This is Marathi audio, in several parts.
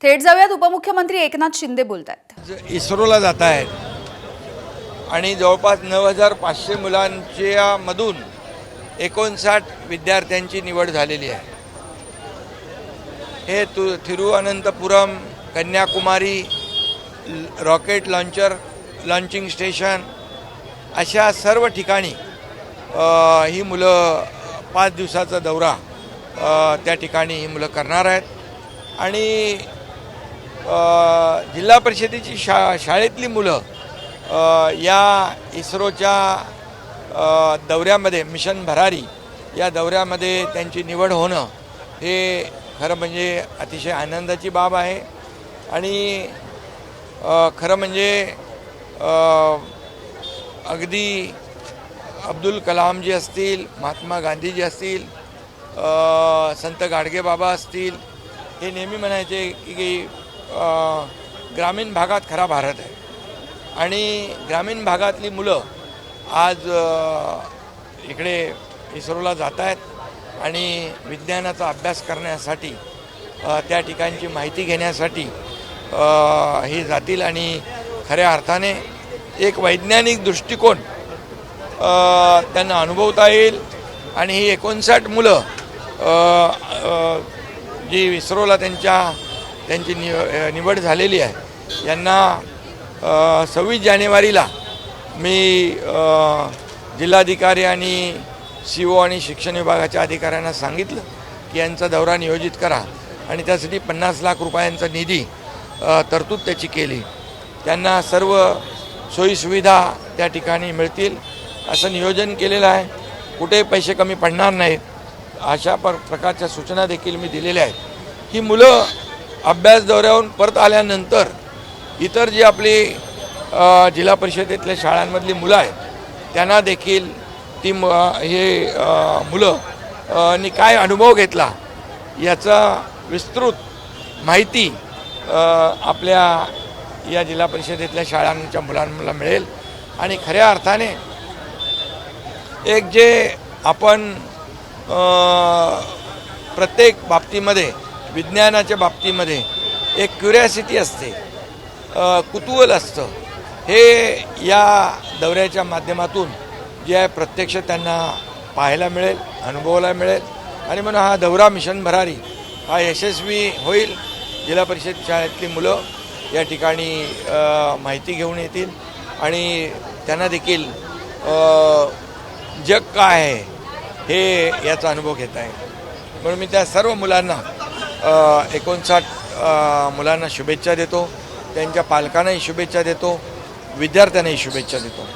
थेट जाऊयात, उपमुख्यमंत्री एकनाथ शिंदे बोलतात। इस्रोला जात आहेत आणि जवळपास 9500 मुलांच्या मधून 59 विद्यार्थ्यांची निवड झालेली आहे। हे Thiruvananthapuram, Kanyakumari, rocket launching station अशा सर्व ठिकाणी ही मुलं 5 दिवसाचा दौरा त्या ठिकाणी ही मुलं करणार आहेत। आणि जिल्हा परिषदेची शाळेतली मुलं या इस्रोच्या दौऱ्यामध्ये, मिशन भरारी या दौऱ्यामध्ये त्यांची निवड होणं हे खरं म्हणजे अतिशय आनंदाची बाब आहे। आणि खरं म्हणजे अगदी अब्दुल कलामजी असतील, महात्मा गांधीजी असतील, संत गाडगेबाबा असतील, हे नेहमी म्हणायचे की ग्रामीण भागात खरा भारत आहे। आणि ग्रामीण भागातली मुलं आज इकडे इस्रोला जात आहेत आणि विज्ञानाचा अभ्यास करण्यासाठी, त्या ठिकाणची माहिती घेण्यासाठी हे जातील आणि खऱ्या अर्थाने एक वैज्ञानिक दृष्टिकोन त्यांना अनुभवता येईल। आणि ही 59 मुलं जी इस्रोला त्यांची निवड झालेली आहे, यांना 26 जानेवारीला मी जिल्हाधिकारी आणि CO आणि शिक्षण विभागाच्या अधिकाऱ्यांना सांगितलं की यांचा दौरा नियोजित करा आणि त्यासाठी 50 लाख रुपयांचा निधी तरतूद त्याची केली। त्यांना सर्व सोयीसुविधा त्या ठिकाणी मिळतील असं नियोजन केलेलं आहे। कुठे पैसे कमी पडणार नाहीत अशा प्रकारच्या सूचना देखील मी दिलेल्या आहेत। ही मुलं अभ्यास दौऱ्यावरून परत आल्यानंतर इतर जी आपली जिल्हा परिषदेतल्या शाळांमधली मुलं आहेत त्यांना देखील मुलं काय अनुभव घेतला याचा विस्तृत माहिती आपल्या या जिल्हा परिषदेतल्या शाळांच्या मुलांना मिळेल। आणि खऱ्या अर्थाने एक जे आपण प्रत्येक बाबतीमध्ये, विज्ञानाच्या बाबतीमध्ये एक क्युरिओसिटी असते, कुतूहल असतं, हे या दौऱ्याच्या माध्यमातून जे आहे प्रत्यक्ष त्यांना पाहायला मिळेल, अनुभवायला मिळेल। आणि म्हणून हा दौरा मिशन भरारी हा यशस्वी होईल। जिल्हा परिषद शाळेतली मुलं या ठिकाणी माहिती घेऊन येतील आणि त्यांना देखील जग काय आहे हे याचा अनुभव घेता येईल। म्हणून मी त्या सर्व मुलांना 59 मुलांना शुभेच्छा देतो, त्यांच्या पालकांनाही शुभेच्छा देतो, विद्यार्थ्यांनाही शुभेच्छा देतो।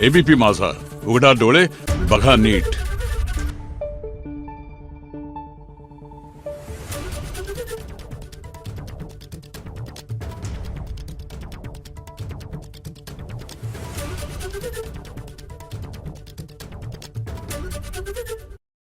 ABP माझा, उघडा डोळे बघा नीट।